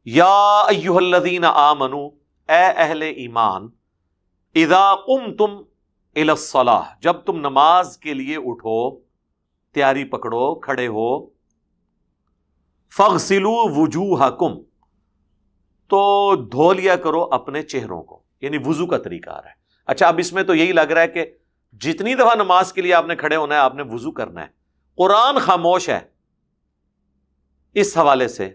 یا ایھا الذین آمنو، اے اہل ایمان، اذا قمتم الی الصلاۃ، جب تم نماز کے لیے اٹھو، تیاری پکڑو، کھڑے ہو، فاغسلوا وجوہکم، تو دھو لیا کرو اپنے چہروں کو، یعنی وضو کا طریقہ آ رہا ہے۔ اچھا، اب اس میں تو یہی لگ رہا ہے کہ جتنی دفعہ نماز کے لیے آپ نے کھڑے ہونا ہے آپ نے وضو کرنا ہے۔ قرآن خاموش ہے اس حوالے سے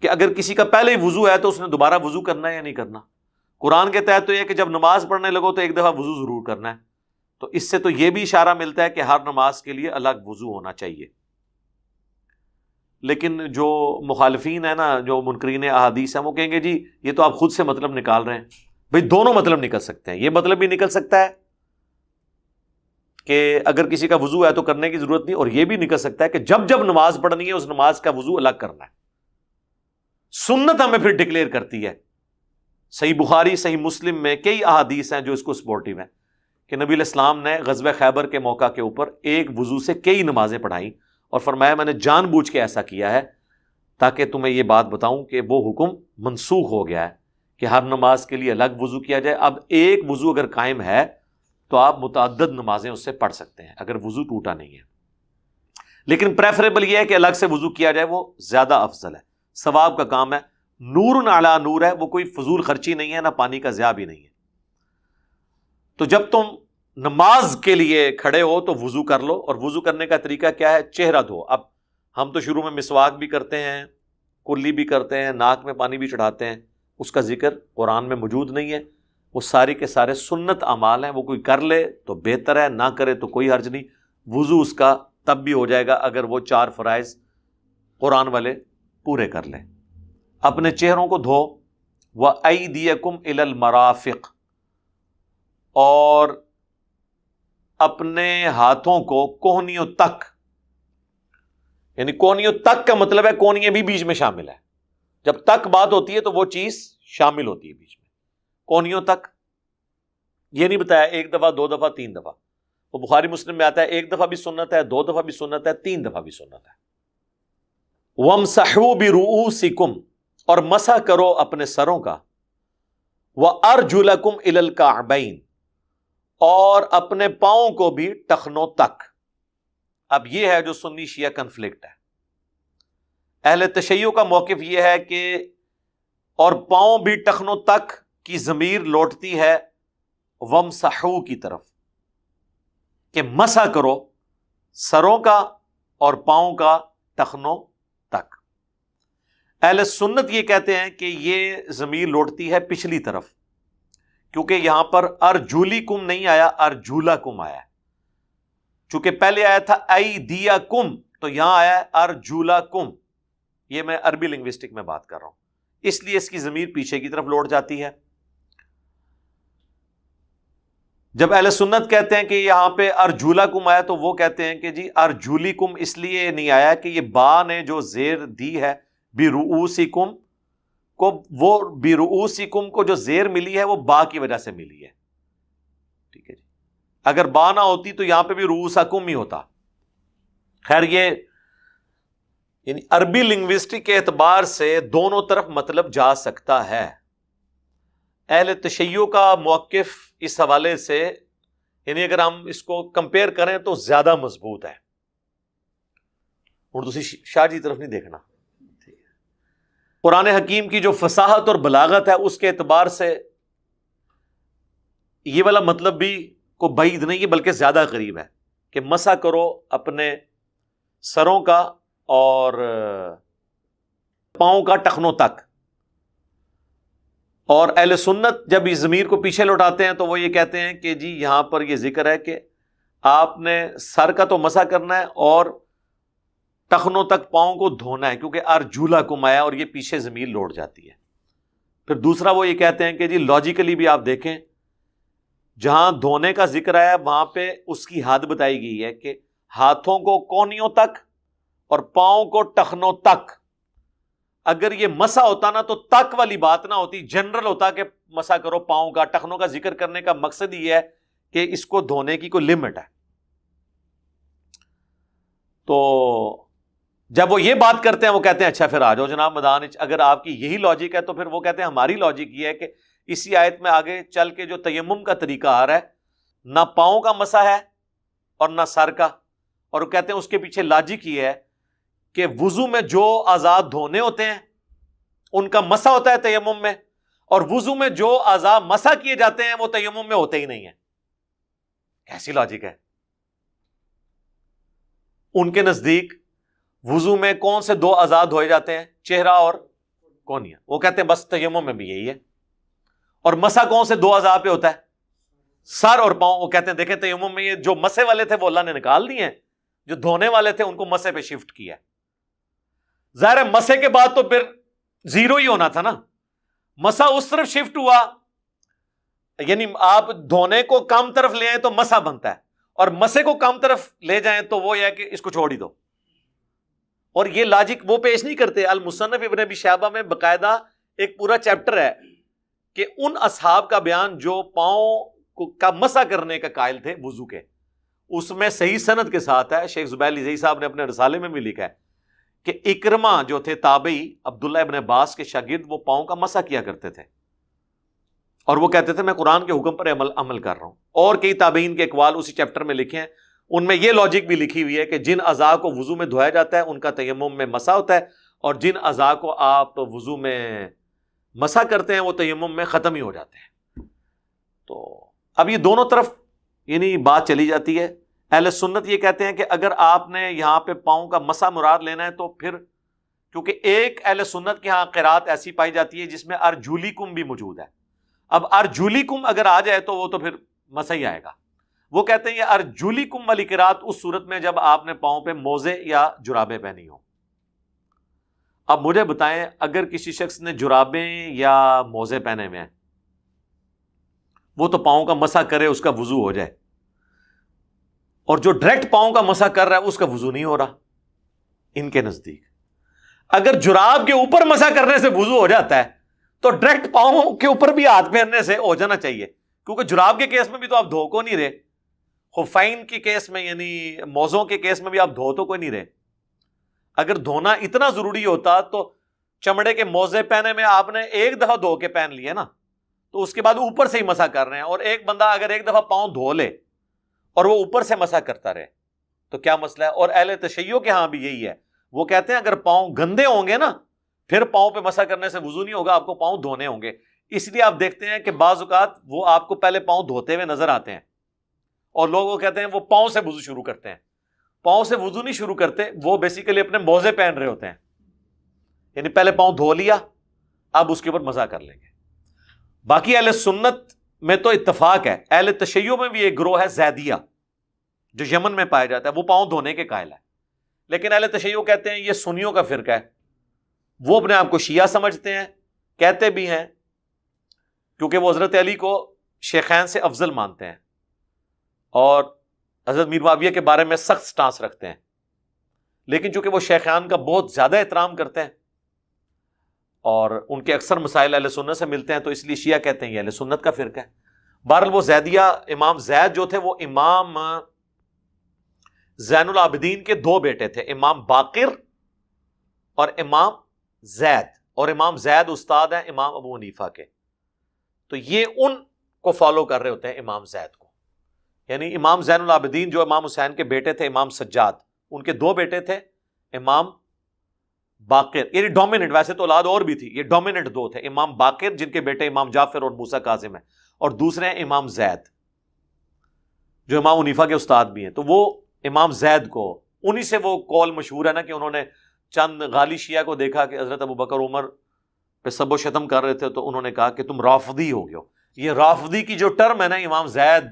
کہ اگر کسی کا پہلے ہی وضو ہے تو اس نے دوبارہ وضو کرنا ہے یا نہیں کرنا۔ قرآن کے تحت تو یہ کہ جب نماز پڑھنے لگو تو ایک دفعہ وضو ضرور کرنا ہے، تو اس سے تو یہ بھی اشارہ ملتا ہے کہ ہر نماز کے لیے الگ وضو ہونا چاہیے۔ لیکن جو مخالفین ہیں نا، جو منکرین احادیث ہیں، وہ کہیں گے جی یہ تو آپ خود سے مطلب نکال رہے ہیں۔ بھئی دونوں مطلب نکل سکتے ہیں، یہ مطلب بھی نکل سکتا ہے کہ اگر کسی کا وضو ہے تو کرنے کی ضرورت نہیں، اور یہ بھی نکل سکتا ہے کہ جب جب نماز پڑھنی ہے اس نماز کا وضو الگ کرنا ہے۔ سنت ہمیں پھر ڈکلیئر کرتی ہے، صحیح بخاری صحیح مسلم میں کئی احادیث ہیں جو اس کو سپورٹیو ہیں کہ نبی علیہ السلام نے غزوہ خیبر کے موقع کے اوپر ایک وضو سے کئی نمازیں پڑھائیں، اور فرمایا میں نے جان بوجھ کے ایسا کیا ہے تاکہ تمہیں یہ بات بتاؤں کہ وہ حکم منسوخ ہو گیا ہے کہ ہر نماز کے لیے الگ وضو کیا جائے۔ اب ایک وضو اگر قائم ہے تو آپ متعدد نمازیں اس سے پڑھ سکتے ہیں اگر وضو ٹوٹا نہیں ہے، لیکن پریفریبل یہ ہے کہ الگ سے وضو کیا جائے، وہ زیادہ افضل ہے، ثواب کا کام ہے، نور علی نور ہے، وہ کوئی فضول خرچی نہیں ہے، نہ پانی کا ضیاع بھی نہیں ہے۔ تو جب تم نماز کے لیے کھڑے ہو تو وضو کر لو، اور وضو کرنے کا طریقہ کیا ہے؟ چہرہ دھو۔ اب ہم تو شروع میں مسواک بھی کرتے ہیں، کلی بھی کرتے ہیں، ناک میں پانی بھی چڑھاتے ہیں، اس کا ذکر قرآن میں موجود نہیں ہے، وہ سارے کے سارے سنت اعمال ہیں، وہ کوئی کر لے تو بہتر ہے، نہ کرے تو کوئی حرج نہیں۔ وضو اس کا تب بھی ہو جائے گا اگر وہ 4 فرائض قرآن والے پورے کر لے۔ اپنے چہروں کو دھو، وَأَيْدِيَكُمْ إِلَى الْمَرَافِقِ، اور اپنے ہاتھوں کو کوہنیوں تک، یعنی کوہنیوں تک کا مطلب ہے کوہنیاں بھی بیچ میں شامل ہے۔ جب تک بات ہوتی ہے تو وہ چیز شامل ہوتی ہے بیچ میں، کوہنیوں تک۔ یہ نہیں بتایا 1 دفعہ 2 دفعہ 3 دفعہ، وہ بخاری مسلم میں آتا ہے 1 دفعہ بھی سنت ہے، 2 دفعہ بھی سنت ہے، 3 دفعہ بھی سنت ہے۔ وَامْسَحُوا بِرُؤُوسِكُمْ، اور مسح کرو اپنے سروں کا، وَأَرْجُلَكُمْ إِلَى الْكَعْبَيْنِ، اور اپنے پاؤں کو بھی ٹخنوں تک۔ اب یہ ہے جو سنی شیعہ کنفلکٹ ہے۔ اہل تشیع کا موقف یہ ہے کہ اور پاؤں بھی ٹخنوں تک کی ضمیر لوٹتی ہے وَامْسَحُوا کی طرف، کہ مسح کرو سروں کا اور پاؤں کا ٹخنوں تک۔ اہل سنت یہ کہتے ہیں کہ یہ ضمیر لوٹتی ہے پچھلی طرف، کیونکہ یہاں پر ارجلکم نہیں آیا، ارجلکم آیا ہے۔ چونکہ پہلے آیا تھا ایدیکم، تو یہاں آیا ہے ارجلکم۔ یہ میں عربی لنگوسٹک میں بات کر رہا ہوں، اس لیے اس کی ضمیر پیچھے کی طرف لوٹ جاتی ہے۔ جب اہل سنت کہتے ہیں کہ یہاں پہ ارجلکم آیا تو وہ کہتے ہیں کہ جی ارجلکم اس لیے نہیں آیا کہ یہ با نے جو زیر دی ہے برؤوسکم کو، وہ برؤوسکم کو جو زیر ملی ہے وہ با کی وجہ سے ملی ہے، ٹھیک ہے جی۔ اگر با نہ ہوتی تو یہاں پہ بھی رؤوسکم ہی ہوتا۔ خیر، یہ یعنی عربی لنگوسٹک کے اعتبار سے دونوں طرف مطلب جا سکتا ہے۔ اہل تشیع کا موقف اس حوالے سے، یعنی اگر ہم اس کو کمپیئر کریں تو زیادہ مضبوط ہے۔ اور دوسری شاہ جی طرف نہیں دیکھنا، قرآن حکیم کی جو فصاحت اور بلاغت ہے اس کے اعتبار سے یہ والا مطلب بھی کوئی بعید نہیں ہے، بلکہ زیادہ قریب ہے کہ مسح کرو اپنے سروں کا اور پاؤں کا ٹخنوں تک۔ اور اہل سنت جب اس ضمیر کو پیچھے لوٹاتے ہیں تو وہ یہ کہتے ہیں کہ جی یہاں پر یہ ذکر ہے کہ آپ نے سر کا تو مسح کرنا ہے اور ٹخنوں تک پاؤں کو دھونا ہے، کیونکہ ارجلکم آیا اور یہ پیچھے ضمیر لوٹ جاتی ہے۔ پھر دوسرا وہ یہ کہتے ہیں کہ جی لاجیکلی بھی آپ دیکھیں، جہاں دھونے کا ذکر آیا وہاں پہ اس کی حد بتائی گئی ہے کہ ہاتھوں کو کونیوں تک اور پاؤں کو ٹخنوں تک۔ اگر یہ مسح ہوتا نا تو تک والی بات نہ ہوتی، جنرل ہوتا کہ مسح کرو پاؤں کا۔ ٹخنوں کا ذکر کرنے کا مقصد یہ ہے کہ اس کو دھونے کی کوئی لمٹ ہے۔ تو جب وہ یہ بات کرتے ہیں وہ کہتے ہیں اچھا پھر آ جاؤ جناب میدان، اگر آپ کی یہی لاجک ہے تو پھر وہ کہتے ہیں ہماری لاجک یہ ہے کہ اسی آیت میں آگے چل کے جو تیمم کا طریقہ آ رہا ہے نہ پاؤں کا مسح ہے اور نہ سر کا، اور وہ کہتے ہیں اس کے پیچھے لاجک یہ ہے کہ وضو میں جو اعضاء دھونے ہوتے ہیں ان کا مسح ہوتا ہے تیمم میں، اور وضو میں جو اعضاء مسح کیے جاتے ہیں وہ تیمم میں ہوتے ہی نہیں ہیں۔ کیسی لاجک ہے؟ ان کے نزدیک وضو میں کون سے دو اعضاء دھوئے جاتے ہیں؟ چہرہ اور کونیا۔ وہ کہتے ہیں بس تیمم میں بھی یہی ہے۔ اور مسح کون سے دو اعضاء پہ ہوتا ہے؟ سر اور پاؤں۔ وہ کہتے ہیں دیکھیں تیمم میں یہ جو مسح والے تھے وہ اللہ نے نکال دیے ہیں، جو دھونے والے تھے ان کو مسح پہ شفٹ کیا۔ ظاہر ہے مسح کے بعد تو پھر زیرو ہی ہونا تھا نا، مسح اس طرف شفٹ ہوا، یعنی آپ دھونے کو کم طرف لے آئیں تو مسح بنتا ہے، اور مسح کو کم طرف لے جائیں تو وہ یہ ہے کہ اس کو چھوڑ ہی دو۔ اور یہ لاجک وہ پیش نہیں کرتے۔ المصنف ابن ابی شیبہ میں باقاعدہ ایک پورا چیپٹر ہے کہ ان اصحاب کا بیان جو پاؤں کا مسح کرنے کا قائل تھے وضو کے، اس میں صحیح سند کے ساتھ ہے۔ شیخ زبیر علیزئی صاحب نے اپنے رسالے میں بھی لکھا ہے کہ اکرمہ جو تھے تابعی عبداللہ ابن عباس کے شاگرد، وہ پاؤں کا مسح کیا کرتے تھے، اور وہ کہتے تھے میں قرآن کے حکم پر عمل کر رہا ہوں۔ اور کئی تابعین کے اقوال اسی چیپٹر میں لکھے ہیں، ان میں یہ لاجک بھی لکھی ہوئی ہے کہ جن اعضاء کو وضو میں دھویا جاتا ہے ان کا تیمم میں مسح ہوتا ہے، اور جن اعضاء کو آپ وضو میں مسح کرتے ہیں وہ تیمم میں ختم ہی ہو جاتے ہیں۔ تو اب یہ دونوں طرف یعنی بات چلی جاتی ہے۔ اہل سنت یہ کہتے ہیں کہ اگر آپ نے یہاں پہ پاؤں کا مسح مراد لینا ہے تو پھر، کیونکہ ایک اہل سنت کے ہاں قرات ایسی پائی جاتی ہے جس میں ارجولیکم بھی موجود ہے۔ اب ارجولیکم اگر آ جائے تو وہ تو پھر مسح ہی آئے گا۔ وہ کہتے ہیں یہ ارجولیکم والی قرات اس صورت میں جب آپ نے پاؤں پہ موزے یا جرابیں پہنی ہوں۔ اب مجھے بتائیں اگر کسی شخص نے جرابیں یا موزے پہنے ہوئے ہیں، وہ تو پاؤں کا مسح کرے اس کا وضو ہو جائے، اور جو ڈائریکٹ پاؤں کا مسح کر رہا ہے اس کا وضو نہیں ہو رہا ان کے نزدیک۔ اگر جراب کے اوپر مسح کرنے سے وضو ہو جاتا ہے تو ڈائریکٹ پاؤں کے اوپر بھی ہاتھ پھیرنے سے ہو جانا چاہیے، کیونکہ جراب کے کیس میں بھی تو آپ دھو کو نہیں رہے، خفین کے کیس میں یعنی موزوں کے کیس میں بھی آپ دھو تو کوئی نہیں رہے۔ اگر دھونا اتنا ضروری ہوتا تو چمڑے کے موزے پہنے میں آپ نے ایک دفعہ دھو کے پہن لیے نا، تو اس کے بعد اوپر سے ہی مسح کر رہے ہیں، اور ایک بندہ اگر ایک دفعہ پاؤں دھو لے اور وہ اوپر سے مسح کرتا رہے تو کیا مسئلہ ہے؟ اور اہل تشیع کے ہاں بھی یہی ہے، وہ کہتے ہیں اگر پاؤں گندے ہوں گے نا پھر پاؤں پہ مسح کرنے سے وضو نہیں ہوگا، آپ کو پاؤں دھونے ہوں گے۔ اس لیے آپ دیکھتے ہیں کہ بعض اوقات وہ آپ کو پہلے پاؤں دھوتے ہوئے نظر آتے ہیں، اور لوگ وہ کہتے ہیں وہ پاؤں سے وضو شروع کرتے ہیں۔ پاؤں سے وضو نہیں شروع کرتے، وہ بیسیکلی اپنے موزے پہن رہے ہوتے ہیں، یعنی پہلے پاؤں دھو لیا اب اس کے اوپر مسح کر لیں گے۔ باقی اہل سنت میں تو اتفاق ہے، اہل تشیع میں بھی ایک گروہ ہے زیدیہ جو یمن میں پایا جاتا ہے، وہ پاؤں دھونے کے قائل ہے، لیکن اہل تشیع کہتے ہیں یہ سنیوں کا فرقہ ہے، وہ اپنے آپ کو شیعہ سمجھتے ہیں، کہتے بھی ہیں کیونکہ وہ حضرت علی کو شیخین سے افضل مانتے ہیں اور حضرت میر معاویہ کے بارے میں سخت سٹانس رکھتے ہیں، لیکن چونکہ وہ شیخان کا بہت زیادہ احترام کرتے ہیں اور ان کے اکثر مسائل اہل سنت سے ملتے ہیں، تو اس لیے شیعہ کہتے ہیں یہ اہل سنت کا فرقہ ہے۔ بہرحال وہ زیدیہ، امام زید جو تھے وہ امام زین العابدین کے دو بیٹے تھے، امام باقر اور امام زید، اور امام زید استاد ہیں امام ابو حنیفہ کے، تو یہ ان کو فالو کر رہے ہوتے ہیں امام زید کو۔ یعنی امام زین العابدین جو امام حسین کے بیٹے تھے امام سجاد، ان کے دو بیٹے تھے امام باقر، یعنی ڈومیننٹ، ویسے تو اولاد اور بھی تھی، یہ ڈومیننٹ دو تھے، امام باقر جن کے بیٹے امام جعفر اور موسیٰ کاظم ہیں، اور دوسرے ہیں امام زید جو امام حنیفہ کے استاد بھی ہیں۔ تو وہ امام زید کو، انہی سے وہ قول مشہور ہے نا کہ انہوں نے چند غالی شیعہ کو دیکھا کہ حضرت ابو بکر عمر پہ سب و شتم کر رہے تھے، تو انہوں نے کہا کہ تم رافضی ہو گئے ہو۔ یہ رافضی کی جو ٹرم ہے نا امام زید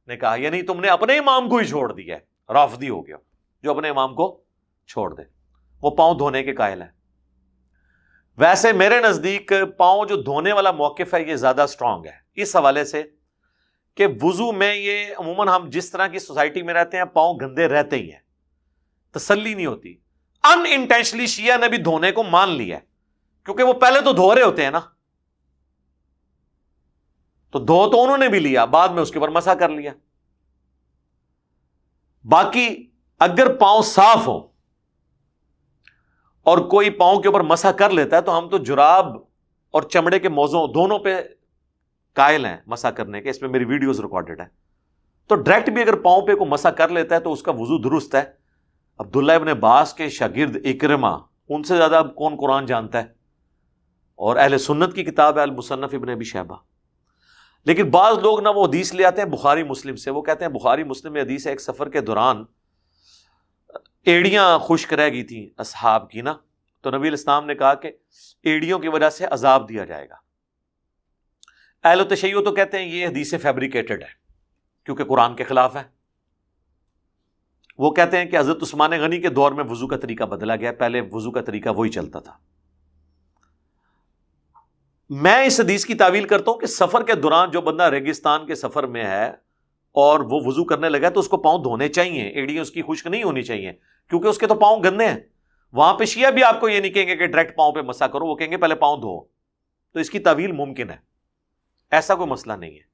نے کہا، یعنی تم نے اپنے امام کو ہی چھوڑ دیا ہے، رافضی ہو گیا جو اپنے امام کو چھوڑ دے۔ وہ پاؤں دھونے کے قائل ہیں۔ ویسے میرے نزدیک پاؤں جو دھونے والا موقف ہے یہ زیادہ سٹرونگ ہے اس حوالے سے کہ وضو میں یہ عموماً ہم جس طرح کی سوسائٹی میں رہتے ہیں پاؤں گندے رہتے ہی ہیں، تسلی نہیں ہوتی۔ ان انٹینشنلی شیعہ نے بھی دھونے کو مان لیا ہے، کیونکہ وہ پہلے تو دھو رہے ہوتے ہیں نا، تو دھو تو انہوں نے بھی لیا، بعد میں اس کے اوپر مسح کر لیا۔ باقی اگر پاؤں صاف ہو اور کوئی پاؤں کے اوپر مسح کر لیتا ہے تو ہم تو جراب اور چمڑے کے موزوں دونوں پہ قائل ہیں مسح کرنے کے، اس میں میری ویڈیوز ریکارڈڈ ہے. تو ڈائریکٹ بھی اگر پاؤں پہ کو مسح کر لیتا ہے تو اس کا وضو درست ہے. عبداللہ ابن عباس کے شاگرد اکرمہ، ان سے زیادہ اب کون قرآن جانتا ہے، اور اہل سنت کی کتاب ہے المصنف ابن ابی شیبہ. لیکن بعض لوگ نا وہ حدیث لے آتے ہیں بخاری مسلم سے، وہ کہتے ہیں بخاری مسلم میں حدیث ہے ایک سفر کے دوران ایڑیاں خشک رہ گئی تھیں اصحاب کی نا، تو نبی علیہ السلام نے کہا کہ ایڑیوں کی وجہ سے عذاب دیا جائے گا. اہل تشیع تو کہتے ہیں یہ حدیث فیبریکیٹڈ ہے کیونکہ قرآن کے خلاف ہے. وہ کہتے ہیں کہ حضرت عثمان غنی کے دور میں وضو کا طریقہ بدلا گیا، پہلے وضو کا طریقہ وہی چلتا تھا. میں اس حدیث کی تعویل کرتا ہوں کہ سفر کے دوران جو بندہ ریگستان کے سفر میں ہے اور وہ وضو کرنے لگا تو اس کو پاؤں دھونے چاہیے، ایڑیاں اس کی خشک نہیں ہونی چاہیے کیونکہ اس کے تو پاؤں گندے ہیں. وہاں پہ شیعہ بھی آپ کو یہ نہیں کہیں گے کہ ڈائریکٹ پاؤں پہ مسح کرو، وہ کہیں گے پہلے پاؤں دھو. تو اس کی تعویل ممکن ہے، ایسا کوئی مسئلہ نہیں ہے.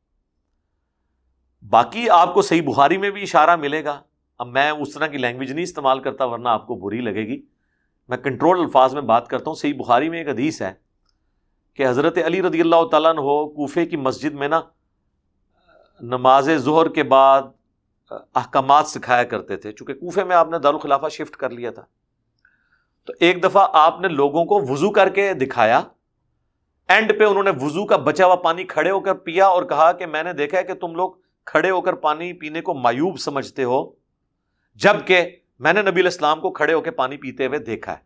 باقی آپ کو صحیح بخاری میں بھی اشارہ ملے گا. اب میں اس طرح کی لینگویج نہیں استعمال کرتا ورنہ آپ کو بری لگے گی، میں کنٹرول الفاظ میں بات کرتا ہوں. صحیح بخاری میں ایک حدیث ہے کہ حضرت علی رضی اللہ تعالیٰ عنہ کوفے کی مسجد میں نا نماز ظہر کے بعد احکامات سکھایا کرتے تھے. چونکہ کوفے میں آپ نے دارالخلافہ شفٹ کر لیا تھا، تو ایک دفعہ آپ نے لوگوں کو وضو کر کے دکھایا. اینڈ پہ انہوں نے وضو کا بچا ہوا پانی کھڑے ہو کر پیا اور کہا کہ میں نے دیکھا ہے کہ تم لوگ کھڑے ہو کر پانی پینے کو معیوب سمجھتے ہو، جبکہ میں نے نبی علیہ السلام کو کھڑے ہو کے پانی پیتے ہوئے دیکھا ہے.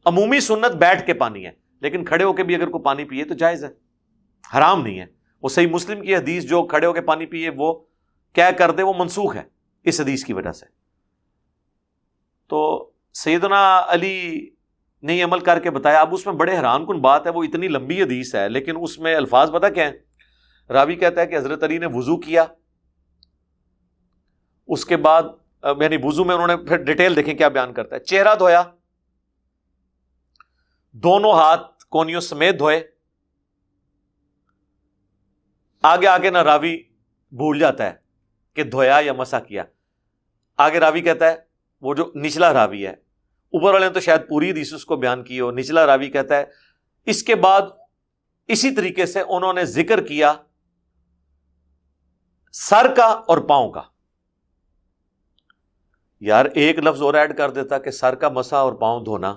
عمومی سنت بیٹھ کے پانی ہے، لیکن کھڑے ہو کے بھی اگر کوئی پانی پیے تو جائز ہے، حرام نہیں ہے. وہ صحیح مسلم کی حدیث جو کھڑے ہو کے پانی پیے وہ کیا کر دے وہ منسوخ ہے اس حدیث کی وجہ سے. تو سیدنا علی نے یہ عمل کر کے بتایا. اب اس میں بڑے حیران کن بات ہے، وہ اتنی لمبی حدیث ہے لیکن اس میں الفاظ پتہ کیا ہیں؟ راوی کہتا ہے کہ حضرت علی نے وضو کیا، اس کے بعد یعنی وضو میں انہوں نے پھر ڈیٹیل دیکھیں کیا بیان کرتا ہے. چہرہ دھویا، دونوں ہاتھ کونیوں سمیت دھوئے. آگے نہ راوی بھول جاتا ہے کہ دھویا یا مسح کیا. آگے راوی کہتا ہے، وہ جو نچلا راوی ہے، اوپر والے نے تو شاید پوری حدیث اس کو بیان کی ہو، نچلا راوی کہتا ہے اس کے بعد اسی طریقے سے انہوں نے ذکر کیا سر کا اور پاؤں کا. یار ایک لفظ اور ایڈ کر دیتا کہ سر کا مسح اور پاؤں دھونا،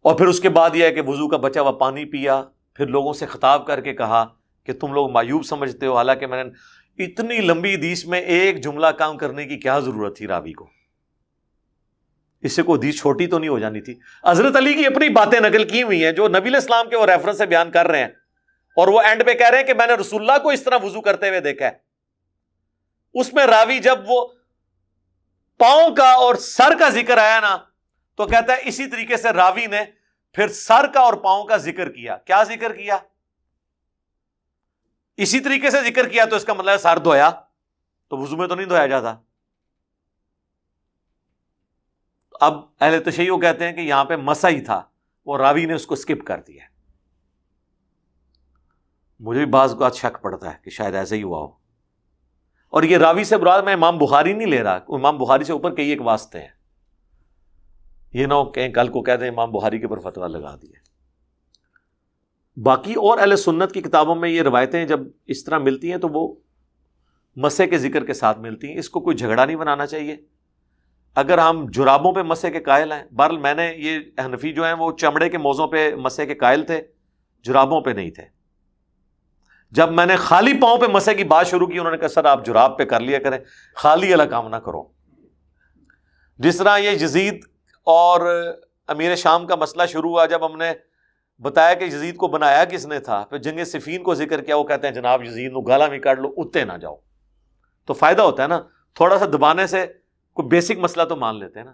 اور پھر اس کے بعد یہ ہے کہ وضو کا بچا ہوا پانی پیا. پھر لوگوں سے خطاب کر کے کہا کہ تم لوگ معیوب سمجھتے ہو، حالانکہ میں نے اتنی لمبی حدیث میں ایک جملہ کام کرنے کی کیا ضرورت تھی راوی کو؟ اس سے کوئی حدیث چھوٹی تو نہیں ہو جانی تھی. حضرت علی کی اپنی باتیں نقل کی ہوئی ہیں جو نبی علیہ السلام کے وہ ریفرنس سے بیان کر رہے ہیں، اور وہ اینڈ پہ کہہ رہے ہیں کہ میں نے رسول اللہ کو اس طرح وضو کرتے ہوئے دیکھا ہے. اس میں راوی جب وہ پاؤں کا اور سر کا ذکر آیا نا تو کہتا ہے اسی طریقے سے راوی نے پھر سر کا اور پاؤں کا ذکر کیا. کیا ذکر کیا؟ اسی طریقے سے ذکر کیا، تو اس کا مطلب ہے سر دھویا، تو وضو میں تو نہیں دھویا جاتا. اب اہل تشیع کہتے ہیں کہ یہاں پہ مسح ہی تھا، وہ راوی نے اس کو سکپ کر دیا. مجھے بھی بعض اوقات شک پڑتا ہے کہ شاید ایسا ہی ہوا ہو. اور یہ راوی سے مراد میں امام بخاری نہیں لے رہا، امام بخاری سے اوپر کئی ایک واسطے ہیں. یہ نہ ہو کہیں کل کو کہہ دیں امام بخاری کے اوپر فتویٰ لگا دیا. باقی اور اہل سنت کی کتابوں میں یہ روایتیں جب اس طرح ملتی ہیں تو وہ مسح کے ذکر کے ساتھ ملتی ہیں. اس کو کوئی جھگڑا نہیں بنانا چاہیے. اگر ہم جرابوں پہ مسح کے قائل ہیں، بہرحال میں نے یہ حنفی جو ہیں وہ چمڑے کے موزوں پہ مسح کے قائل تھے، جرابوں پہ نہیں تھے. جب میں نے خالی پاؤں پہ مسح کی بات شروع کی انہوں نے کہا سر آپ جراب پہ کر لیا کریں، خالی والا کام نہ کرو. جس طرح یہ یزید اور امیر شام کا مسئلہ شروع ہوا، جب ہم نے بتایا کہ یزید کو بنایا کس نے تھا، پھر جنگ صفین کو ذکر کیا، وہ کہتے ہیں جناب یزید نو گالا میں کاٹ لو، اتے نہ جاؤ. تو فائدہ ہوتا ہے نا تھوڑا سا دبانے سے، کوئی بیسک مسئلہ تو مان لیتے ہیں نا.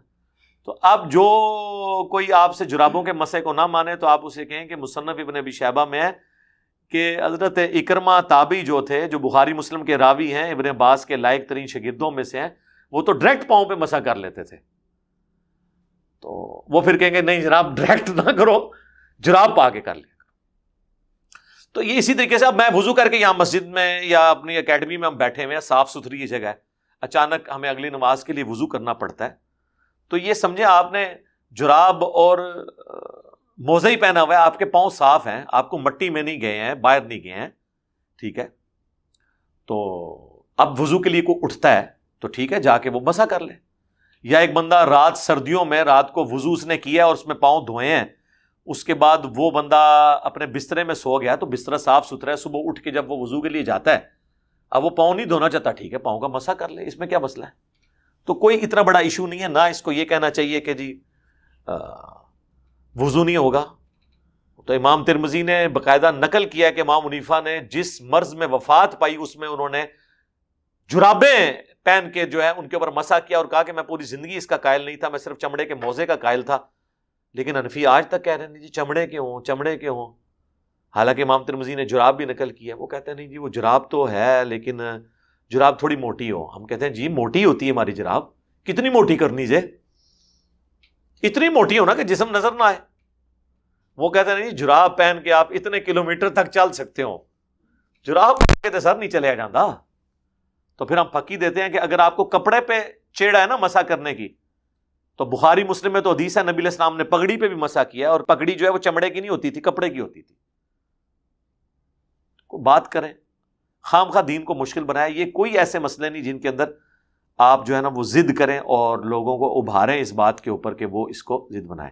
تو اب جو کوئی آپ سے جرابوں کے مسح کو نہ مانے تو آپ اسے کہیں کہ مصنف ابن ابی شیبہ میں ہے کہ حضرت اکرمہ تابعی جو تھے، جو بخاری مسلم کے راوی ہیں، ابن عباس کے لائق ترین شاگردوں میں سے ہیں، وہ تو ڈائریکٹ پاؤں پہ مسح کر لیتے تھے. تو وہ پھر کہیں گے نہیں جناب ڈائریکٹ نہ کرو، جراب پا کے کر لیا. تو یہ اسی طریقے سے اب میں وضو کر کے یہاں مسجد میں یا اپنی اکیڈمی میں ہم بیٹھے ہوئے ہیں، صاف ستھری یہ جگہ ہے، اچانک ہمیں اگلی نماز کے لیے وضو کرنا پڑتا ہے، تو یہ سمجھیں آپ نے جراب اور موزہ ہی پہنا ہوا ہے، آپ کے پاؤں صاف ہیں، آپ کو مٹی میں نہیں گئے ہیں، باہر نہیں گئے ہیں، ٹھیک ہے، تو اب وضو کے لیے کوئی اٹھتا ہے تو ٹھیک ہے، جا کے وہ مسح کر لے. یا ایک بندہ رات سردیوں میں رات کو وضو اس نے کیا اور اس میں پاؤں دھوئے ہیں، اس کے بعد وہ بندہ اپنے بسترے میں سو گیا تو بسترا صاف ستھرا ہے، صبح اٹھ کے جب وہ وضو کے لیے جاتا ہے اب وہ پاؤں نہیں دھونا چاہتا، ٹھیک ہے، پاؤں کا مسح کر لے، اس میں کیا مسئلہ ہے؟ تو کوئی اتنا بڑا ایشو نہیں ہے. نہ اس کو یہ کہنا چاہیے کہ جی وضو نہیں ہوگا. تو امام ترمذی نے باقاعدہ نقل کیا کہ امام حنیفہ نے جس مرض میں وفات پائی اس میں انہوں نے جرابیں پہن کے جو ہے ان کے اوپر مسح کیا اور کہا کہ میں پوری زندگی اس کا قائل نہیں تھا، میں صرف چمڑے کے موزے کا قائل تھا. لیکن حنفی آج تک کہہ رہے ہیں جی چمڑے کے ہوں، چمڑے کے ہوں. حالانکہ امام ترمذی نے جراب بھی نقل کیا، وہ کہتے ہیں نہیں جی وہ جراب تو ہے لیکن جراب تھوڑی موٹی ہو. ہم کہتے ہیں جی موٹی ہوتی ہے ہماری جراب، کتنی موٹی کرنی جے، اتنی موٹی ہو نا کہ جسم نظر نہ آئے. وہ کہتے ہیں نہیں جراب پہن کے آپ اتنے کلومیٹر تک چل سکتے ہو، جراب کہتے سر نہیں چلے جاتا. تو پھر ہم پکی دیتے ہیں کہ اگر آپ کو کپڑے پہ چیڑا ہے نا مسح کرنے کی، تو بخاری مسلم میں تو حدیث ہے نبی علیہ السلام نے پگڑی پہ بھی مسح کیا، اور پگڑی جو ہے وہ چمڑے کی نہیں ہوتی تھی، کپڑے کی ہوتی تھی. بات کریں خام خواہ دین کو مشکل بنایا. یہ کوئی ایسے مسئلے نہیں جن کے اندر آپ جو ہے نا وہ ضد کریں اور لوگوں کو ابھاریں اس بات کے اوپر کہ وہ اس کو ضد بنائیں.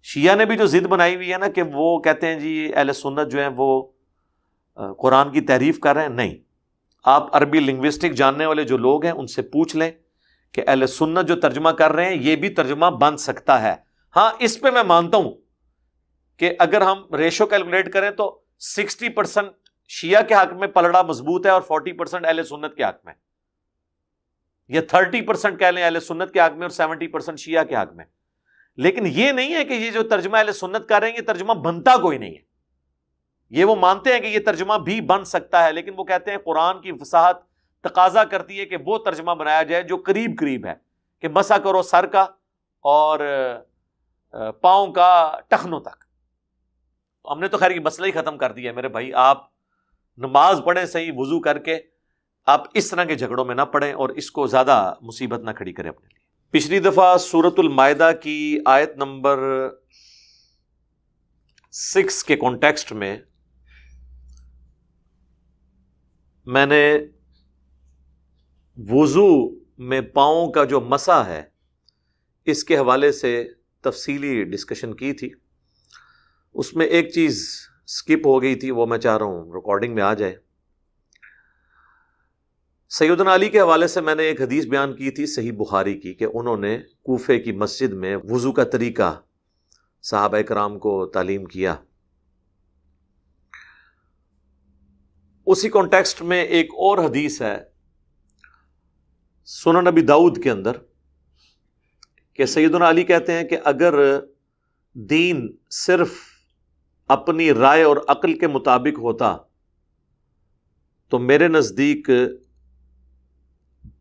شیعہ نے بھی جو ضد بنائی ہوئی ہے نا کہ وہ کہتے ہیں جی اہل سنت جو ہیں وہ قرآن کی تعریف کر رہے ہیں. نہیں، آپ عربی لنگوسٹک جاننے والے جو لوگ ہیں ان سے پوچھ لیں کہ اہل سنت جو ترجمہ کر رہے ہیں یہ بھی ترجمہ بن سکتا ہے. ہاں اس پہ میں مانتا ہوں کہ اگر ہم ریشو کیلکولیٹ کریں تو 60% شیعہ کے حق میں پلڑا مضبوط ہے اور 40% اہل سنت کے حق میں، یا 30% کہہ لیں اہل سنت کے حق میں اور 70% شیعہ کے حق میں. لیکن یہ نہیں ہے کہ یہ جو ترجمہ اہل سنت کر رہے ہیں یہ ترجمہ بنتا کوئی نہیں ہے. یہ وہ مانتے ہیں کہ یہ ترجمہ بھی بن سکتا ہے، لیکن وہ کہتے ہیں قرآن کی فصاحت تقاضا کرتی ہے کہ وہ ترجمہ بنایا جائے جو قریب قریب ہے، کہ مسح کرو سر کا اور پاؤں کا ٹخنوں تک. ہم نے تو خیر یہ مسئلہ ہی ختم کر دیا ہے میرے بھائی. آپ نماز پڑھیں صحیح وضو کر کے، آپ اس طرح کے جھگڑوں میں نہ پڑیں اور اس کو زیادہ مصیبت نہ کھڑی کریں اپنے لیے. پچھلی دفعہ سورۃ المائدہ کی آیت نمبر 6 کے کانٹیکسٹ میں میں نے وضو میں پاؤں کا جو مسح ہے اس کے حوالے سے تفصیلی ڈسکشن کی تھی. اس میں ایک چیز سکپ ہو گئی تھی، وہ میں چاہ رہا ہوں ریکارڈنگ میں آ جائے. سیدنا علی کے حوالے سے میں نے ایک حدیث بیان کی تھی صحیح بخاری کی، کہ انہوں نے کوفے کی مسجد میں وضو کا طریقہ صحابہ کرام کو تعلیم کیا. اسی کانٹیکسٹ میں ایک اور حدیث ہے سنن نبی داؤد کے اندر کہ سیدنا علی کہتے ہیں کہ اگر دین صرف اپنی رائے اور عقل کے مطابق ہوتا تو میرے نزدیک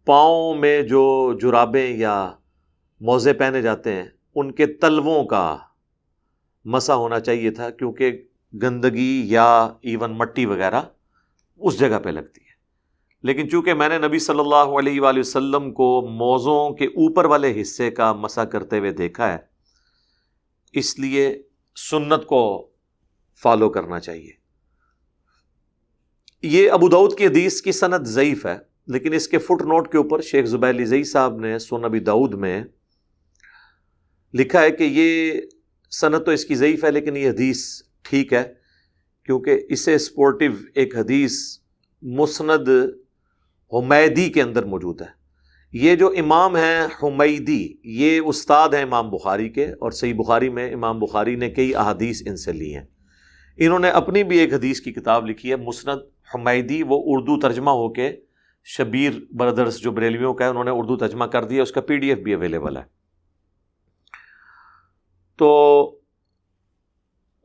پاؤں میں جو جرابیں یا موزے پہنے جاتے ہیں ان کے تلووں کا مسح ہونا چاہیے تھا، کیونکہ گندگی یا ایون مٹی وغیرہ اس جگہ پہ لگتی ہے. لیکن چونکہ میں نے نبی صلی اللہ علیہ وآلہ وسلم کو موزوں کے اوپر والے حصے کا مسح کرتے ہوئے دیکھا ہے، اس لیے سنت کو فالو کرنا چاہیے. یہ ابو داؤد کی حدیث کی سند ضعیف ہے، لیکن اس کے فٹ نوٹ کے اوپر شیخ زبیر لیزئی صاحب نے سنن ابی داؤد میں لکھا ہے کہ یہ سند تو اس کی ضعیف ہے لیکن یہ حدیث ٹھیک ہے، کیونکہ اسے سپورٹیو ایک حدیث مسند حمیدی کے اندر موجود ہے. یہ جو امام ہیں حمیدی یہ استاد ہیں امام بخاری کے، اور صحیح بخاری میں امام بخاری نے کئی احادیث ان سے لی ہیں. انہوں نے اپنی بھی ایک حدیث کی کتاب لکھی ہے مسند حمیدی، وہ اردو ترجمہ ہو کے شبیر بردرز جو بریلویوں کا ہے انہوں نے اردو ترجمہ کر دیا، اس کا PDF بھی اویلیبل ہے. تو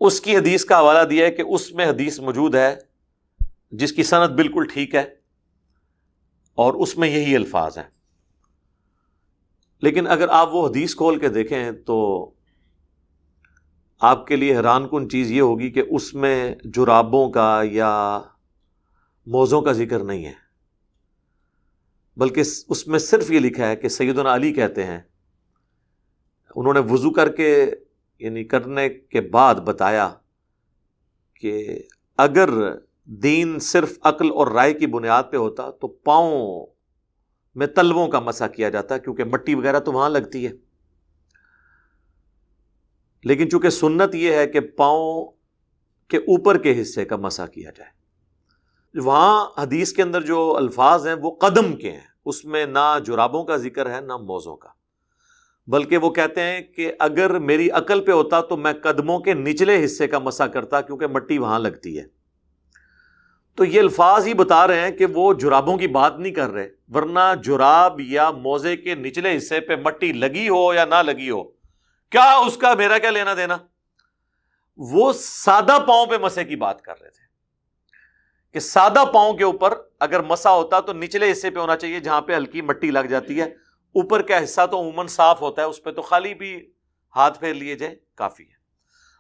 اس کی حدیث کا حوالہ دیا ہے کہ اس میں حدیث موجود ہے جس کی سند بالکل ٹھیک ہے اور اس میں یہی الفاظ ہیں. لیکن اگر آپ وہ حدیث کھول کے دیکھیں تو آپ کے لیے حیران کن چیز یہ ہوگی کہ اس میں جرابوں کا یا موزوں کا ذکر نہیں ہے. بلکہ اس میں صرف یہ لکھا ہے کہ سیدنا علی کہتے ہیں، انہوں نے وضو کر کے یعنی کرنے کے بعد بتایا کہ اگر دین صرف عقل اور رائے کی بنیاد پہ ہوتا تو پاؤں میں تلووں کا مسح کیا جاتا، کیونکہ مٹی وغیرہ تو وہاں لگتی ہے، لیکن چونکہ سنت یہ ہے کہ پاؤں کے اوپر کے حصے کا مسح کیا جائے۔ وہاں حدیث کے اندر جو الفاظ ہیں وہ قدم کے ہیں، اس میں نہ جرابوں کا ذکر ہے نہ موزوں کا، بلکہ وہ کہتے ہیں کہ اگر میری عقل پہ ہوتا تو میں قدموں کے نچلے حصے کا مسح کرتا، کیونکہ مٹی وہاں لگتی ہے۔ تو یہ الفاظ ہی بتا رہے ہیں کہ وہ جرابوں کی بات نہیں کر رہے، ورنہ جراب یا موزے کے نچلے حصے پہ مٹی لگی ہو یا نہ لگی ہو، کیا اس کا میرا کیا لینا دینا؟ وہ سادہ پاؤں پہ مسح کی بات کر رہے تھے کہ سادہ پاؤں کے اوپر اگر مسح ہوتا تو نچلے حصے پہ ہونا چاہیے جہاں پہ ہلکی مٹی لگ جاتی ہے، اوپر کا حصہ تو عموماً صاف ہوتا ہے، اس پہ تو خالی بھی ہاتھ پھیر لیے جائے کافی ہے۔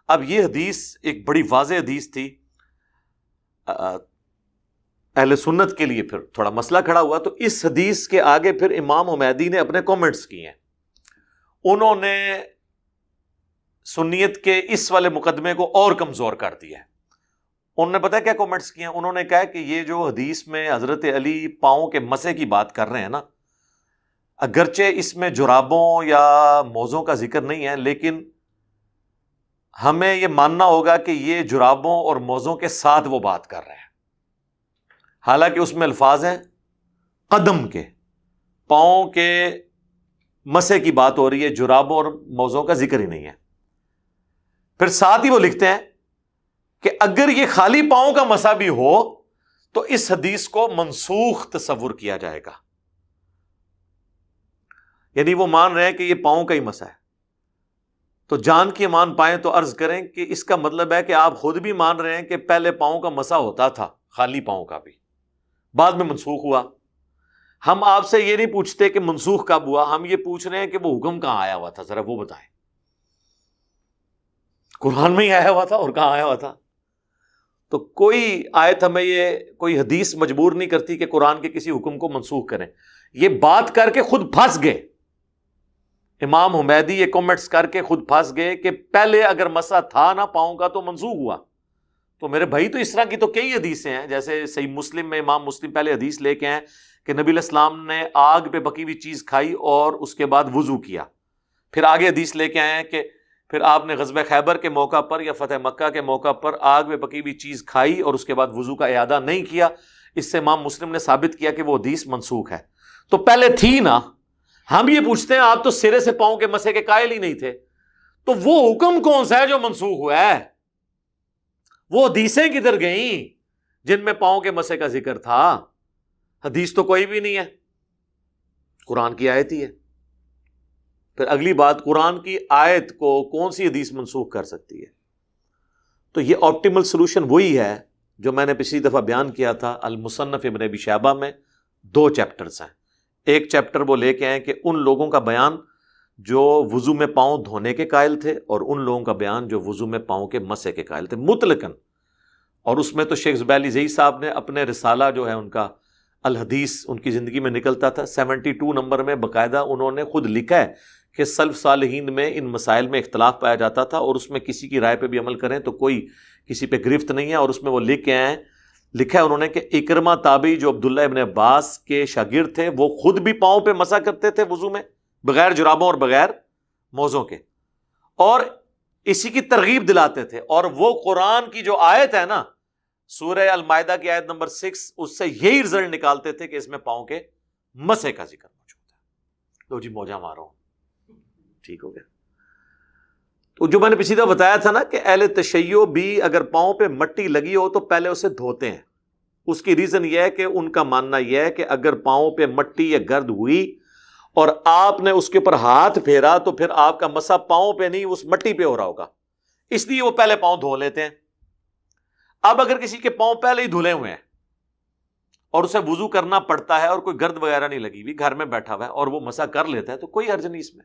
اب یہ حدیث ایک بڑی واضح حدیث تھی، اہل سنت کے لیے پھر تھوڑا مسئلہ کھڑا ہوا، تو اس حدیث کے آگے پھر امام حمیدی نے اپنے کومنٹس کیے ہیں۔ انہوں نے سنیت کے اس والے مقدمے کو اور کمزور کر دیا ہے۔ انہوں نے پتہ ہے کیا کومنٹس کیے ہیں؟ انہوں نے کہا کہ یہ جو حدیث میں حضرت علی پاؤں کے مسح کی بات کر رہے ہیں نا، اگرچہ اس میں جرابوں یا موزوں کا ذکر نہیں ہے، لیکن ہمیں یہ ماننا ہوگا کہ یہ جرابوں اور موزوں کے ساتھ وہ بات کر رہے ہیں، حالانکہ اس میں الفاظ ہیں قدم کے، پاؤں کے مسح کی بات ہو رہی ہے، جرابوں اور موزوں کا ذکر ہی نہیں ہے۔ پھر ساتھ ہی وہ لکھتے ہیں کہ اگر یہ خالی پاؤں کا مسح بھی ہو تو اس حدیث کو منسوخ تصور کیا جائے گا، یعنی وہ مان رہے ہیں کہ یہ پاؤں کا ہی مسح ہے۔ تو جان کی امان پائیں تو عرض کریں کہ اس کا مطلب ہے کہ آپ خود بھی مان رہے ہیں کہ پہلے پاؤں کا مسح ہوتا تھا، خالی پاؤں کا بھی، بعد میں منسوخ ہوا۔ ہم آپ سے یہ نہیں پوچھتے کہ منسوخ کب ہوا، ہم یہ پوچھ رہے ہیں کہ وہ حکم کہاں آیا ہوا تھا، ذرا وہ بتائیں۔ قرآن میں ہی آیا ہوا تھا اور کہاں آیا ہوا تھا؟ تو کوئی آیت ہمیں یہ کوئی حدیث مجبور نہیں کرتی کہ قرآن کے کسی حکم کو منسوخ کریں۔ یہ بات کر کے خود پھنس گئے امام حمیدی، یہ کمنٹس کر کے خود پھنس گئے کہ پہلے اگر مسح تھا نا پاؤں کا تو منسوخ ہوا۔ تو میرے بھائی تو اس طرح کی تو کئی حدیثیں ہیں، جیسے صحیح مسلم میں امام مسلم پہلے حدیث لے کے ہیں کہ نبی علیہ السلام نے آگ پہ پکی ہوئی چیز کھائی اور اس کے بعد وضو کیا۔ پھر آگے حدیث لے کے آئے ہیں کہ پھر آپ نے غزوہ خیبر کے موقع پر یا فتح مکہ کے موقع پر آگ میں پکی ہوئی چیز کھائی اور اس کے بعد وضو کا اعادہ نہیں کیا۔ اس سے امام مسلم نے ثابت کیا کہ وہ حدیث منسوخ ہے۔ تو پہلے تھی نا، ہم یہ پوچھتے ہیں آپ تو سرے سے پاؤں کے مسح کے قائل ہی نہیں تھے، تو وہ حکم کون سا ہے جو منسوخ ہوا ہے؟ وہ حدیثیں کدھر گئیں جن میں پاؤں کے مسح کا ذکر تھا؟ حدیث تو کوئی بھی نہیں ہے، قرآن کی آیت ہی ہے۔ پھر اگلی بات، قرآن کی آیت کو کون سی حدیث منسوخ کر سکتی ہے؟ تو یہ آپٹیمل سولوشن وہی ہے جو میں نے پچھلی دفعہ بیان کیا تھا۔ المصنف ابن ابی شیبہ میں 2 چیپٹرز ہیں۔ ایک چیپٹر وہ لے کے آئے کہ ان لوگوں کا بیان جو وضو میں پاؤں دھونے کے قائل تھے اور ان لوگوں کا بیان جو وضو میں پاؤں کے مسح کے قائل تھے مطلقاً۔ اور اس میں تو شیخ زبیر علی زئی صاحب نے اپنے رسالہ جو ہے ان کا الحدیث ان کی زندگی میں نکلتا تھا، 72 نمبر میں باقاعدہ انہوں نے خود لکھا ہے کہ سلف صالحین میں ان مسائل میں اختلاف پایا جاتا تھا اور اس میں کسی کی رائے پہ بھی عمل کریں تو کوئی کسی پہ گرفت نہیں ہے۔ اور اس میں وہ لکھ کے آئے، لکھا ہے انہوں نے کہ اکرمہ تابعی جو عبداللہ ابن عباس کے شاگرد تھے وہ خود بھی پاؤں پہ مسح کرتے تھے وضو میں، بغیر جرابوں اور بغیر موزوں کے، اور اسی کی ترغیب دلاتے تھے۔ اور وہ قرآن کی جو آیت ہے نا، سورہ المائدہ کی آیت نمبر 6، اس سے یہی رزلٹ نکالتے تھے کہ اس میں پاؤں کے مسح کا ذکر موجود ہے۔ لو جی موجہ مارو، ٹھیک ہو گیا۔ تو جو میں نے پچھلی دفعہ بتایا تھا نا کہ اہل تشیع بھی اگر پاؤں پہ مٹی لگی ہو تو پہلے اسے دھوتے ہیں۔ اس کی ریزن یہ ہے کہ ان کا ماننا یہ ہے کہ اگر پاؤں پہ مٹی یا گرد ہوئی اور آپ نے اس کے اوپر ہاتھ پھیرا تو پھر آپ کا مسح پاؤں پہ نہیں اس مٹی پہ ہو رہا ہوگا، اس لیے وہ پہلے پاؤں دھو لیتے ہیں۔ اب اگر کسی کے پاؤں پہلے ہی دھلے ہوئے ہیں اور اسے وضو کرنا پڑتا ہے اور کوئی گرد وغیرہ نہیں لگی ہوئی، گھر میں بیٹھا ہوا ہے اور وہ مسح کر لیتا ہے تو کوئی حرج نہیں اس میں۔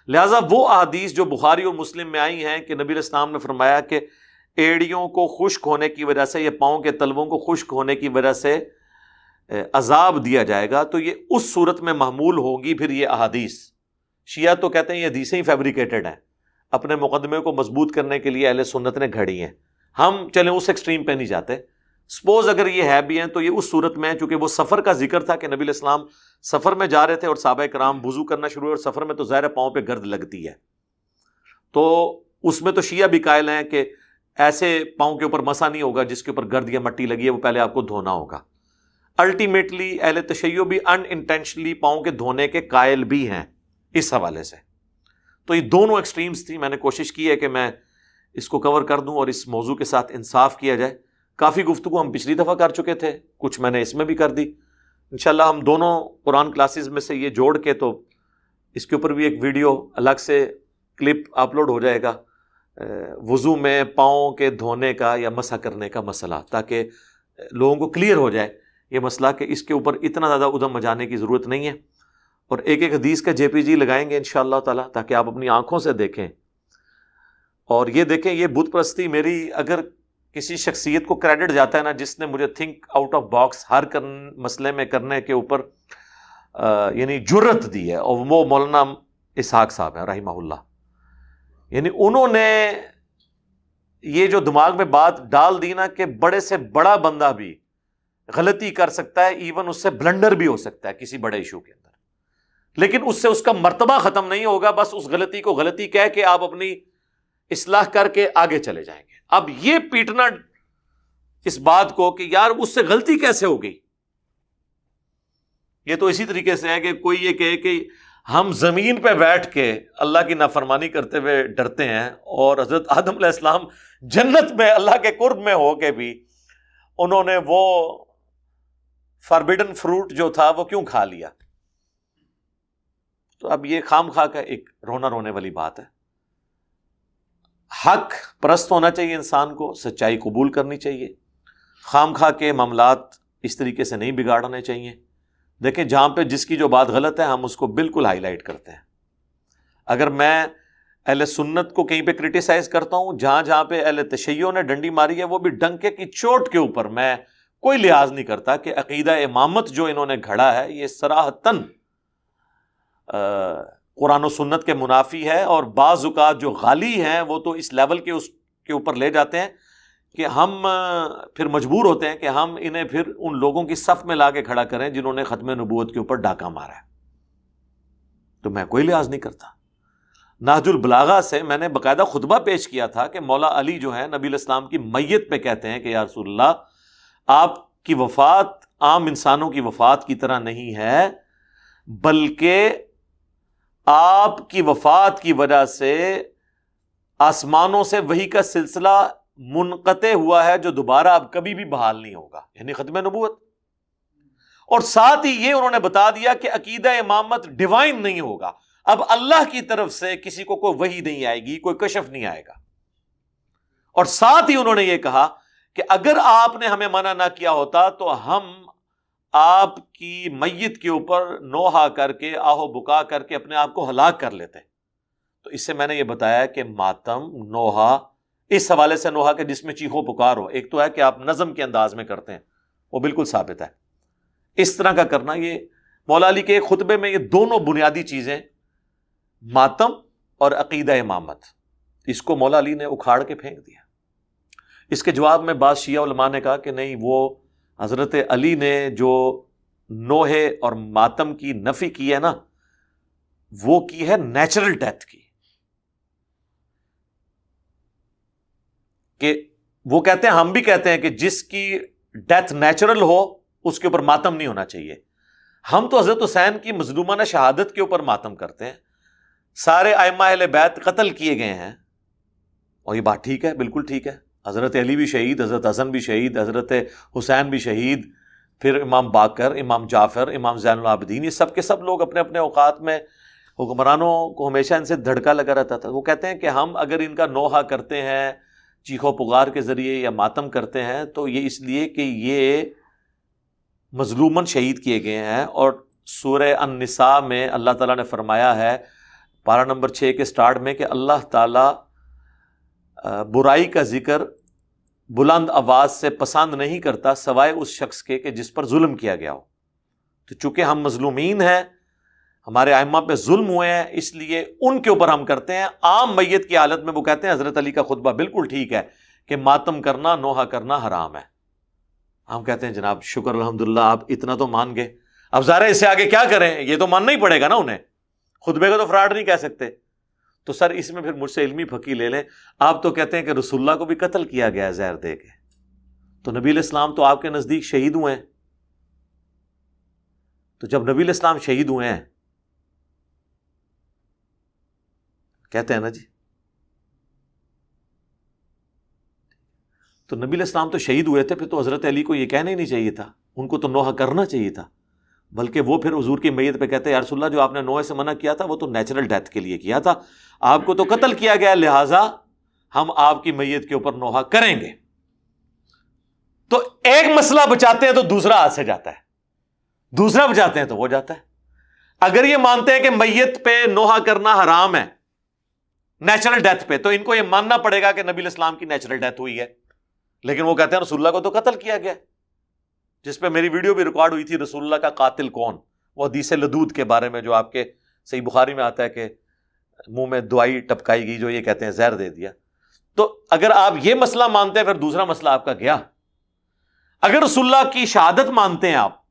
لہٰذا وہ احادیث جو بخاری اور مسلم میں آئی ہیں کہ نبی علیہ السلام نے فرمایا کہ ایڑیوں کو خشک ہونے کی وجہ سے یا پاؤں کے تلووں کو خشک ہونے کی وجہ سے عذاب دیا جائے گا تو یہ اس صورت میں محمول ہوگی پھر یہ احادیث. شیعہ تو کہتے ہیں یہ حدیثیں ہی فیبریکیٹڈ ہیں، اپنے مقدمے کو مضبوط کرنے کے لیے اہل سنت نے گھڑی ہیں. ہم چلیں اس ایکسٹریم پہ نہیں جاتے. سپوز اگر یہ ہے بھی ہیں تو یہ اس صورت میں، چونکہ وہ سفر کا ذکر تھا کہ نبی علیہ السلام سفر میں جا رہے تھے اور صحابہ کرام وضو کرنا شروع ہوئے، اور سفر میں تو ظاہر پاؤں پہ گرد لگتی ہے، تو اس میں تو شیعہ بھی قائل ہیں کہ ایسے پاؤں کے اوپر مسا نہیں ہوگا جس کے اوپر گرد یا مٹی لگی ہے، وہ پہلے آپ کو دھونا ہوگا. الٹیمیٹلی اہل تشیع بھی ان انٹینشنلی پاؤں کے دھونے کے قائل بھی ہیں اس حوالے سے. تو یہ دونوں ایکسٹریمز تھی. میں نے کوشش کی ہے کہ میں اس کو کور کر دوں اور اس موضوع کے ساتھ انصاف کیا جائے. کافی گفتگو ہم پچھلی دفعہ کر چکے تھے، کچھ میں نے اس میں بھی کر دی. انشاءاللہ ہم دونوں قرآن کلاسز میں سے یہ جوڑ کے تو اس کے اوپر بھی ایک ویڈیو الگ سے کلپ اپلوڈ ہو جائے گا، وضو میں پاؤں کے دھونے کا یا مسح کرنے کا مسئلہ، تاکہ لوگوں کو کلیئر ہو جائے یہ مسئلہ کہ اس کے اوپر اتنا زیادہ ادھم مچانے کی ضرورت نہیں ہے. اور ایک ایک حدیث کا جے پی جی لگائیں گے انشاءاللہ تعالیٰ، تاکہ آپ اپنی آنکھوں سے دیکھیں اور یہ دیکھیں. یہ بت پرستی میری اگر کسی شخصیت کو کریڈٹ جاتا ہے نا جس نے مجھے تھنک آؤٹ آف باکس ہر مسئلے میں کرنے کے اوپر یعنی جرت دی ہے، اور وہ مولانا اسحاق صاحب ہیں رحمہ اللہ. یعنی انہوں نے یہ جو دماغ میں بات ڈال دی نا کہ بڑے سے بڑا بندہ بھی غلطی کر سکتا ہے، ایون اس سے بلنڈر بھی ہو سکتا ہے کسی بڑے ایشو کے اندر، لیکن اس سے اس کا مرتبہ ختم نہیں ہوگا. بس اس غلطی کو غلطی کہہ کے آپ اپنی اصلاح کر کے آگے چلے جائیں گے. اب یہ پیٹنا اس بات کو کہ یار اس سے غلطی کیسے ہو گئی، یہ تو اسی طریقے سے ہے کہ کوئی یہ کہے کہ ہم زمین پہ بیٹھ کے اللہ کی نافرمانی کرتے ہوئے ڈرتے ہیں، اور حضرت آدم علیہ السلام جنت میں اللہ کے قرب میں ہو کے بھی انہوں نے وہ فاربیڈن فروٹ جو تھا وہ کیوں کھا لیا. تو اب یہ خام خواہ کا ایک رونے والی بات ہے. حق پرست ہونا چاہیے انسان کو، سچائی قبول کرنی چاہیے، خام خواہ کے معاملات اس طریقے سے نہیں بگاڑنے چاہیے. دیکھیں جہاں پہ جس کی جو بات غلط ہے ہم اس کو بالکل ہائی لائٹ کرتے ہیں. اگر میں اہل سنت کو کہیں پہ کرٹیسائز کرتا ہوں، جہاں جہاں پہ اہل تشیع نے ڈنڈی ماری ہے وہ بھی ڈنکے کی چوٹ کے اوپر، میں کوئی لحاظ نہیں کرتا کہ عقیدہ امامت جو انہوں نے گھڑا ہے یہ صراحتاً قرآن و سنت کے منافی ہے. اور بعض اوقات جو غالی ہیں وہ تو اس لیول کے اس کے اوپر لے جاتے ہیں کہ ہم پھر مجبور ہوتے ہیں کہ ہم انہیں پھر ان لوگوں کی صف میں لا کے کھڑا کریں جنہوں نے ختم نبوت کے اوپر ڈاکہ مارا ہے. تو میں کوئی لحاظ نہیں کرتا. نہج البلاغہ سے میں نے باقاعدہ خطبہ پیش کیا تھا کہ مولا علی جو ہے نبی علیہ السلام کی میت پہ کہتے ہیں کہ یا رسول اللہ آپ کی وفات عام انسانوں کی وفات کی طرح نہیں ہے، بلکہ آپ کی وفات کی وجہ سے آسمانوں سے وحی کا سلسلہ منقطع ہوا ہے جو دوبارہ اب کبھی بھی بحال نہیں ہوگا، یعنی ختم نبوت. اور ساتھ ہی یہ انہوں نے بتا دیا کہ عقیدہ امامت ڈیوائن نہیں ہوگا، اب اللہ کی طرف سے کسی کو کوئی وحی نہیں آئے گی، کوئی کشف نہیں آئے گا. اور ساتھ ہی انہوں نے یہ کہا کہ اگر آپ نے ہمیں منع نہ کیا ہوتا تو ہم آپ کی میت کے اوپر نوحہ کر کے آہو بکا کر کے اپنے آپ کو ہلاک کر لیتے. تو اس سے میں نے یہ بتایا کہ ماتم نوحہ اس حوالے سے نوحہ کہ جس میں چیخو پکار ہو، ایک تو ہے کہ آپ نظم کے انداز میں کرتے ہیں، وہ بالکل ثابت ہے. اس طرح کا کرنا، یہ مولا علی کے خطبے میں یہ دونوں بنیادی چیزیں ماتم اور عقیدہ امامت، اس کو مولا علی نے اکھاڑ کے پھینک دیا. اس کے جواب میں بعض شیعہ علماء نے کہا کہ نہیں، وہ حضرت علی نے جو نوحے اور ماتم کی نفی کی ہے نا، وہ کی ہے نیچرل ڈیتھ کی. کہ وہ کہتے ہیں، ہم بھی کہتے ہیں کہ جس کی ڈیتھ نیچرل ہو اس کے اوپر ماتم نہیں ہونا چاہیے. ہم تو حضرت حسین کی مظلومانہ شہادت کے اوپر ماتم کرتے ہیں. سارے ائمہ اہل بیت قتل کیے گئے ہیں، اور یہ بات ٹھیک ہے، بالکل ٹھیک ہے. حضرت علی بھی شہید، حضرت حسن بھی شہید، حضرت حسین بھی شہید، پھر امام باقر، امام جعفر، امام زین العابدین، یہ سب کے سب لوگ اپنے اپنے اوقات میں، حکمرانوں کو ہمیشہ ان سے دھڑکا لگا رہتا تھا. وہ کہتے ہیں کہ ہم اگر ان کا نوحہ کرتے ہیں چیخو پکار کے ذریعے یا ماتم کرتے ہیں تو یہ اس لیے کہ یہ مظلوماً شہید کیے گئے ہیں. اور سورہ النساء میں اللہ تعالیٰ نے فرمایا ہے پارہ نمبر 6 کے سٹارٹ میں کہ اللہ تعالیٰ برائی کا ذکر بلند آواز سے پسند نہیں کرتا سوائے اس شخص کے کہ جس پر ظلم کیا گیا ہو. تو چونکہ ہم مظلومین ہیں، ہمارے ائمہ پہ ظلم ہوئے ہیں، اس لیے ان کے اوپر ہم کرتے ہیں. عام میت کی حالت میں وہ کہتے ہیں حضرت علی کا خطبہ بالکل ٹھیک ہے کہ ماتم کرنا، نوحہ کرنا حرام ہے. ہم کہتے ہیں جناب شکر الحمدللہ آپ اتنا تو مان گئے، اب ظاہر ہے اس سے آگے کیا کریں، یہ تو ماننا ہی پڑے گا نا انہیں، خطبے کو تو فراڈ نہیں کہہ سکتے. تو سر اس میں پھر مجھ سے علمی پھکی لے لیں. آپ تو کہتے ہیں کہ رسول اللہ کو بھی قتل کیا گیا ہے زہر دے کے، تو نبی علیہ السلام تو آپ کے نزدیک شہید ہوئے ہیں. تو جب نبی علیہ السلام شہید ہوئے ہیں، کہتے ہیں نا جی، تو نبی علیہ السلام تو شہید ہوئے تھے، پھر تو حضرت علی کو یہ کہنا ہی نہیں چاہیے تھا، ان کو تو نوحہ کرنا چاہیے تھا. بلکہ وہ پھر حضور کی میت پہ کہتے ہیں یا رسول اللہ جو آپ نے نوحے سے منع کیا تھا وہ تو نیچرل ڈیتھ کے لیے کیا تھا، آپ کو تو قتل کیا گیا، لہٰذا ہم آپ کی میت کے اوپر نوحہ کریں گے. تو ایک مسئلہ بچاتے ہیں تو دوسرا ہاتھ سے جاتا ہے، دوسرا بچاتے ہیں تو وہ جاتا ہے. اگر یہ مانتے ہیں کہ میت پہ نوحہ کرنا حرام ہے نیچرل ڈیتھ پہ، تو ان کو یہ ماننا پڑے گا کہ نبی علیہ السلام کی نیچرل ڈیتھ ہوئی ہے. لیکن وہ کہتے ہیں رسول اللہ کو تو قتل کیا گیا، جس پہ میری ویڈیو بھی ریکارڈ ہوئی تھی، رسول اللہ کا قاتل کون، وہ حدیث لدود کے بارے میں جو آپ کے صحیح بخاری میں آتا ہے کہ منہ میں دوائی ٹپکائی گئی جو یہ کہتے ہیں زہر دے دیا. تو اگر آپ یہ مسئلہ مانتے ہیں پھر دوسرا مسئلہ آپ کا گیا. اگر رسول اللہ کی شہادت مانتے ہیں آپ،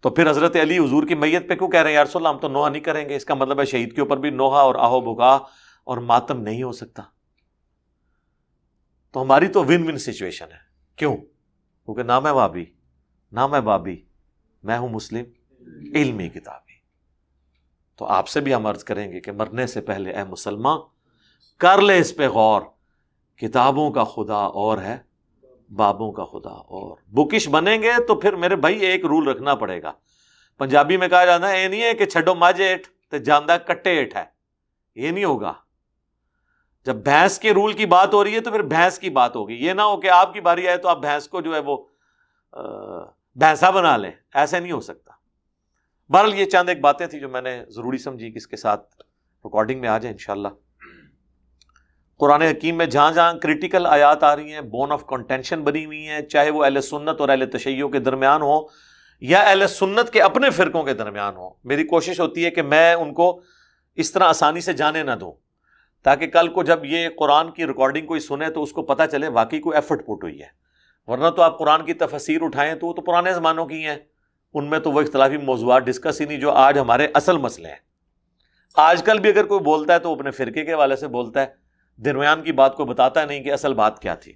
تو پھر حضرت علی حضور کی میت پہ کیوں کہہ رہے ہیں یا رسول اللہ ہم تو نوحہ نہیں کریں گے؟ اس کا مطلب ہے شہید کے اوپر بھی نوحہ اور آہو بکا اور ماتم نہیں ہو سکتا. تو ہماری تو ون ون سچویشن ہے. کیوں؟ کیونکہ نہ میں وہابی نہ میں بابی، میں ہوں مسلم علمی کتابی. تو آپ سے بھی ہم عرض کریں گے کہ مرنے سے پہلے اے مسلمان کر لے اس پہ غور، کتابوں کا خدا اور ہے، بابوں کا خدا اور. بکش بنیں گے تو پھر میرے بھائی ایک رول رکھنا پڑے گا. پنجابی میں کہا جاتا ہے یہ نہیں ہے کہ چھڈو ماجھے ہیٹھ تے جاندہ کٹے ہیٹھ ہے، یہ نہیں ہوگا. جب بھینس کے رول کی بات ہو رہی ہے تو پھر بھینس کی بات ہوگی. یہ نہ ہو کہ آپ کی باری آئے تو آپ بھینس کو جو ہے وہ بھینسا بنا لیں، ایسے نہیں ہو سکتا. بہرحال یہ چند ایک باتیں تھیں جو میں نے ضروری سمجھی کہ اس کے ساتھ ریکارڈنگ میں آ جائیں انشاءاللہ. قرآن حکیم میں جہاں جہاں کریٹیکل آیات آ رہی ہیں، بون آف کنٹینشن بنی ہوئی ہیں، چاہے وہ اہل سنت اور اہل تشیع کے درمیان ہو یا اہل سنت کے اپنے فرقوں کے درمیان ہو، میری کوشش ہوتی ہے کہ میں ان کو اس طرح آسانی سے جانے نہ دوں، تاکہ کل کو جب یہ قرآن کی ریکارڈنگ کوئی سنے تو اس کو پتہ چلے واقعی کوئی ایفرٹ پٹ ہوئی ہے. ورنہ تو آپ قرآن کی تفسیر اٹھائیں تو وہ تو پرانے زمانوں کی ہیں، ان میں تو وہ اختلافی موضوعات ڈسکس ہی نہیں جو آج ہمارے اصل مسئلے ہیں. آج کل بھی اگر کوئی بولتا ہے تو وہ اپنے فرقے کے حوالے سے بولتا ہے، درمیان کی بات کو بتاتا ہے نہیں کہ اصل بات کیا تھی.